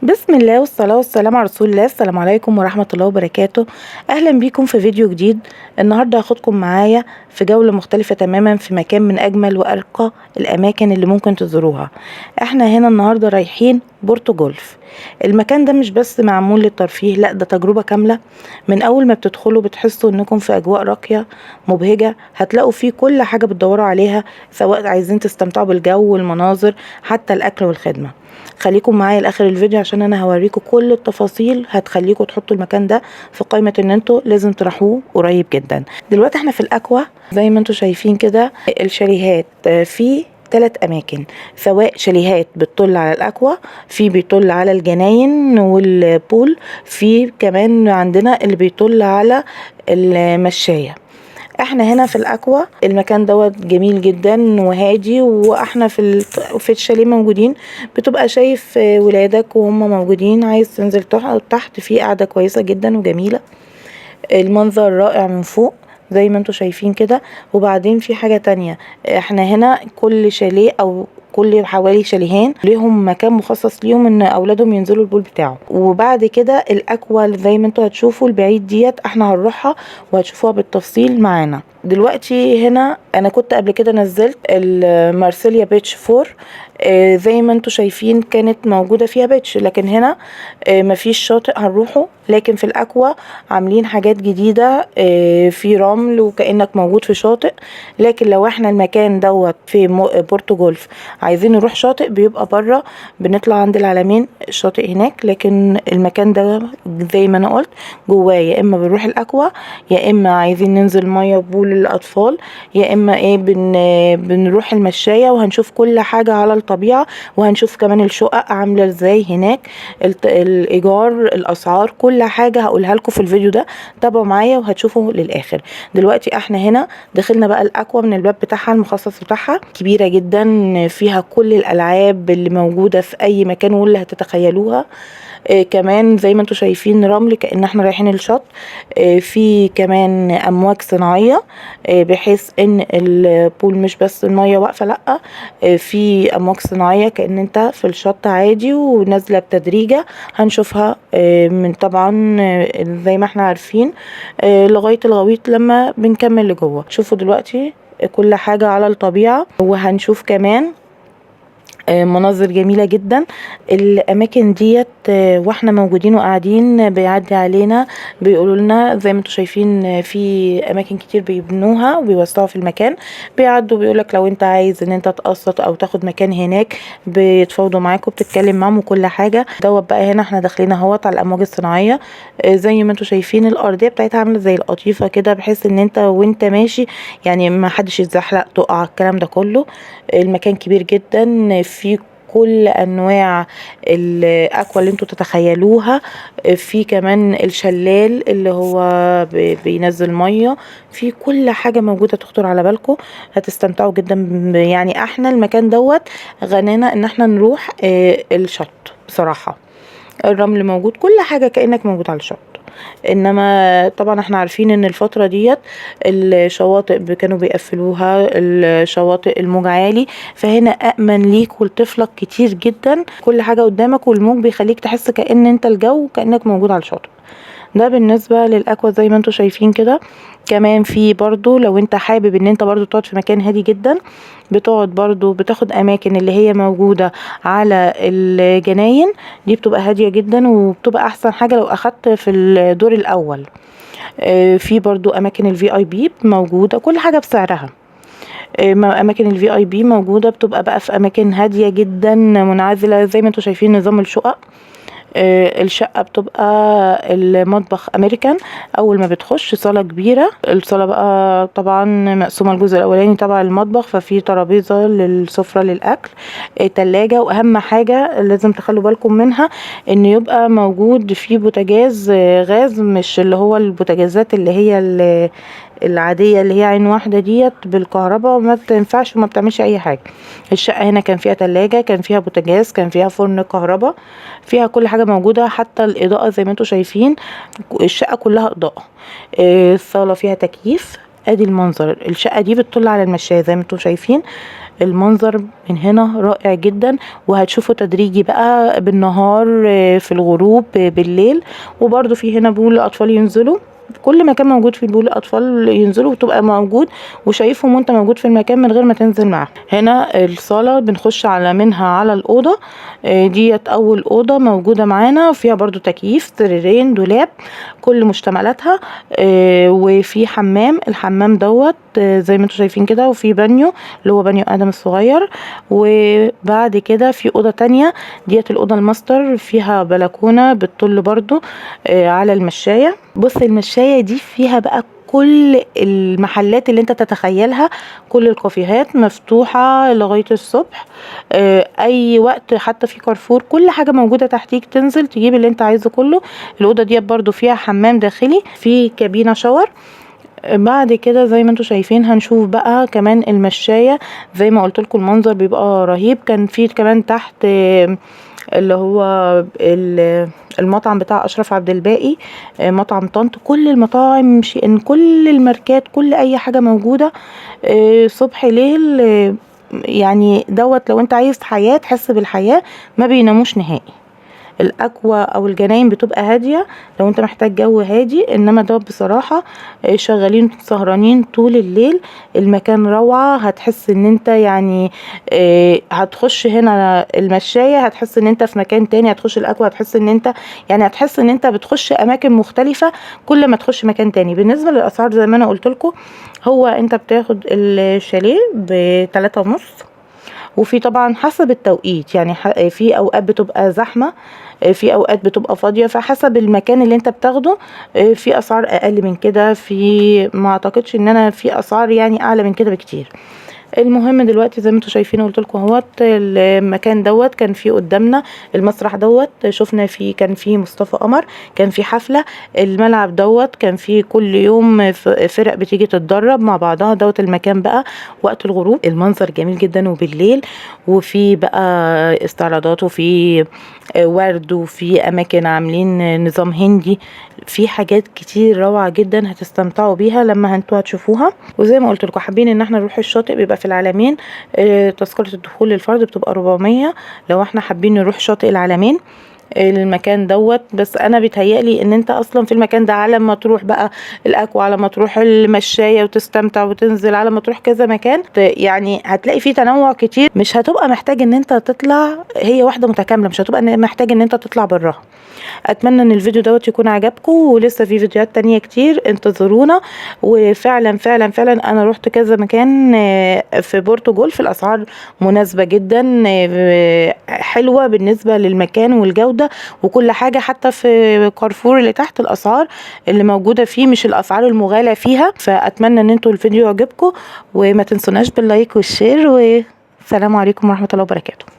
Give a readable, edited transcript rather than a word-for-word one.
بسم الله والصلاة والسلام على رسول الله. السلام عليكم ورحمة الله وبركاته. أهلا بيكم في فيديو جديد. النهاردة هاخدكم معايا في جولة مختلفة تماما في مكان من أجمل وأرقى الأماكن اللي ممكن تزوروها. احنا هنا النهاردة رايحين بورتو جولف. المكان ده مش بس معمول للترفيه، لا ده تجربة كاملة. من أول ما بتدخلوا بتحسوا انكم في أجواء راقية مبهجة، هتلاقوا فيه كل حاجة بتدوروا عليها، سواء عايزين تستمتعوا بالجو والمناظر حتى الأكل والخدمة. خليكم معايا لاخر الفيديو عشان انا هوريكم كل التفاصيل هتخليكم تحطوا المكان ده في قائمه ان انتوا لازم تروحوه قريب جدا. دلوقتي احنا في الاكوا زي ما انتوا شايفين كده. الشاليهات في 3 اماكن، سواء شاليهات بتطل على الاكوا، في بيطل على الجناين والبول، في كمان عندنا اللي بيطل على المشايه. احنا هنا في الاكوا، المكان دوت جميل جدا وهادي، واحنا في الشاليه موجودين. بتبقى شايف ولادك وهم موجودين، عايز تنزل تحت في قاعدة كويسة جدا وجميلة. المنظر رائع من فوق زي ما انتوا شايفين كده. وبعدين في حاجة تانية، احنا هنا كل شاليه او كل حوالي شاليهين ليهم مكان مخصص ليهم ان اولادهم ينزلوا البول بتاعه. وبعد كده الاكوا زي ما انتوا هتشوفوا البعيد ديت احنا هنروحها وهتشوفوها بالتفصيل معانا. دلوقتي هنا انا كنت قبل كده نزلت المارسيليا بيتش 4. زي ما انتوا شايفين كانت موجودة فيها بيتش، لكن هنا مفيش شاطئ هنروحه. لكن في الاكوا عاملين حاجات جديدة، في رمل وكأنك موجود في شاطئ. لكن لو احنا المكان دوت في بورتو جولف عايزين نروح شاطئ، بيبقى بره، بنطلع عند العلمين الشاطئ هناك. لكن المكان ده زي ما انا قلت جواه، يا اما بنروح الاكوا، يا اما عايزين ننزل ميه بول للاطفال، يا اما بنروح المشايه وهنشوف كل حاجه على الطبيعه، وهنشوف كمان الشقق عامله ازاي هناك، الايجار، الاسعار، كل حاجه هقولها لكم في الفيديو ده. تابعوا معايا وهتشوفوا للاخر. دلوقتي احنا هنا دخلنا بقى الاكوا من الباب بتاعها المخصص بتاعها، كبيره جدا فيها كل الالعاب اللي موجوده في اي مكان واللي هتتخيلوها. كمان زي ما انتوا شايفين رمل كأن احنا رايحين الشط. في كمان امواج صناعية، بحيث ان البول مش بس المية واقفة، لا في امواج صناعية كأن انت في الشط عادي ونازلة بتدريجة. هنشوفها من طبعا زي ما احنا عارفين لغاية الغويط لما بنكمل لجوه. شوفوا دلوقتي كل حاجة على الطبيعة، وهنشوف كمان مناظر جميلة جدا. الاماكن ديت واحنا موجودين وقاعدين بيعدي علينا بيقولوا لنا زي ما انتم شايفين في اماكن كتير بيبنوها وبيوسعوا في المكان. بيعدوا بيقولك لو انت عايز ان انت تقسط او تاخد مكان هناك بيتفاوضوا معاك وبتتكلم معاهم وكل حاجة. دوت بقى هنا احنا داخلين اهوت على الامواج الصناعية. زي ما انتم شايفين الارضية بتاعتها عاملة زي القطيفة كده، بحيث ان انت وانت ماشي يعني ما حدش يتزحلق تقع الكلام ده كله. المكان كبير جدا، في كل انواع الاكوا اللي انتوا تتخيلوها. في كمان الشلال اللي هو بينزل ميه، في كل حاجه موجوده تخطر على بالكم. هتستمتعوا جدا. يعني احنا المكان دوت غنانا ان احنا نروح الشط بصراحه. الرمل موجود، كل حاجه كأنك موجود على الشط. انما طبعا احنا عارفين ان الفترة ديت الشواطئ كانوا بيقفلوها، الشواطئ الموج عالي، فهنا امن ليك ولطفلك كتير جدا. كل حاجة قدامك والموج بيخليك تحس كأن انت الجو كأنك موجود على الشاطئ. ده بالنسبة للأكوا زي ما انتوا شايفين كده. كمان في برضو لو انت حابب ان انت برضو تقعد في مكان هادي جدا، بتقعد برضو بتاخد اماكن اللي هي موجودة على الجناين. دي بتبقى هادية جدا وبتبقى احسن حاجة لو اخدت في الدور الاول. في برضو اماكن الفي اي بي موجودة، كل حاجة بسعرها. اماكن الفي اي بي موجودة بتبقى بقى في اماكن هادية جدا منعزلة زي ما انتوا شايفين نظام الشقق. الشقة بتبقى المطبخ امريكان. اول ما بتخش صالة كبيرة، الصالة بقى طبعا مقسومة الجزء الاولاني تبع المطبخ، ففي ترابيزة للسفرة للاكل، تلاجة، واهم حاجة لازم تخلوا بالكم منها ان يبقى موجود في بوتاجاز غاز، مش اللي هو البوتاجازات اللي هي العادية اللي هي عين واحدة ديت بالكهرباء، ما بتنفعش وما بتعملش اي حاجة. الشقة هنا كان فيها تلاجة، كان فيها بوتاجاز، كان فيها فرن كهرباء، فيها كل حاجة موجودة، حتى الإضاءة زي ما انتوا شايفين الشقة كلها إضاءة. الصالة فيها تكييف، ادي المنظر. الشقة دي بتطل على المشاية زي ما انتم شايفين. المنظر من هنا رائع جدا، وهتشوفوا تدريجي بقى بالنهار، في الغروب، بالليل. وبرده في هنا بول الاطفال ينزلوا، كل مكان موجود في بول الاطفال ينزلوا وتبقى موجود وشايفهم وانت موجود في المكان من غير ما تنزل معاهم. هنا الصاله بنخش على منها على الاوضه، ديت اول اوضه موجوده معانا، وفيها برضو تكييف، سريرين، دولاب، كل مشتملاتها. وفي حمام، الحمام دوت زي ما انتم شايفين كده، وفي بانيو اللي هو بانيو ادم الصغير. وبعد كده في اوضه تانية، ديت الاوضه الماستر، فيها بلكونه بتطل برضو على المشايه. بص المشاية دي فيها بقى كل المحلات اللي انت تتخيلها، كل الكافيهات مفتوحة لغاية الصبح، اي وقت، حتى في كارفور، كل حاجة موجودة تحتيك، تنزل تجيب اللي انت عايزه كله. الأوضة دي برضو فيها حمام داخلي، في كابينة شاور. بعد كده زي ما انتم شايفين هنشوف بقى كمان المشاية. زي ما قلت لكم المنظر بيبقى رهيب. كان في كمان تحت اللي هو المطعم بتاع اشرف عبد الباقي، مطعم طنط. كل المطاعم، كل الماركات، كل اي حاجة موجودة، صبح ليل، يعني دوت لو انت عايز حياة، تحس بالحياة، ما بيناموش نهائي. الاكوا او الجناين بتبقى هاديه لو انت محتاج جو هادي، انما ده بصراحه شغالين سهرانين طول الليل. المكان روعه. هتحس ان انت يعني هتخش هنا المشايه هتحس ان انت في مكان تاني، هتخش الاكوا هتحس ان انت يعني هتحس ان انت بتخش اماكن مختلفه كل ما تخش مكان تاني. بالنسبه للاسعار زي ما انا قلت لكم، هو انت بتاخد الشاليه ب3.5، وفي طبعا حسب التوقيت، يعني في اوقات بتبقى زحمة، في اوقات بتبقى فاضية، فحسب المكان اللي انت بتاخده. في اسعار اقل من كده، في ما اعتقدش ان انا في اسعار يعني اعلى من كده بكتير. المهم دلوقتي زي ما انتم شايفين قلت لكم اهوت المكان دوت كان فيه قدامنا المسرح دوت، شفنا فيه كان فيه مصطفى قمر، كان فيه حفلة. الملعب دوت كان فيه كل يوم فرق بتيجي تتدرب مع بعضها. دوت المكان بقى وقت الغروب المنظر جميل جدا، وبالليل وفي بقى استعراضات، وفي ورد، وفي اماكن عاملين نظام هندي، في حاجات كتير روعة جدا هتستمتعوا بيها لما انتوا هتشوفوها. وزي ما قلت لكم حابين ان احنا نروح الشاطئ، بيبقى في العلمين. تذكرة الدخول للفرد بتبقى 400 لو احنا حابين نروح شاطئ العلمين المكان دوت. بس انا بيتهيألي ان انت اصلا في المكان ده على ما تروح بقى الاكوا، على ما تروح المشاية وتستمتع وتنزل، على ما تروح كذا مكان، يعني هتلاقي فيه تنوع كتير. مش هتبقى محتاج ان انت تطلع هي واحدة متكاملة، مش هتبقى محتاج ان انت تطلع براها. اتمنى ان الفيديو دوت يكون عجبكم، ولسه في فيديوهات تانية كتير، انتظرونا. وفعلا فعلا فعلا انا رحت كذا مكان في بورتو جولف، الاسعار مناسبة جدا، حلوة بالنسبة للمكان والجودة وكل حاجة. حتى في كارفور اللي تحت الاسعار اللي موجودة فيه مش الاسعار المغالى فيها. فاتمنى ان انتوا الفيديو يعجبكم، وما تنسوناش باللايك والشير، والسلام عليكم ورحمة الله وبركاته.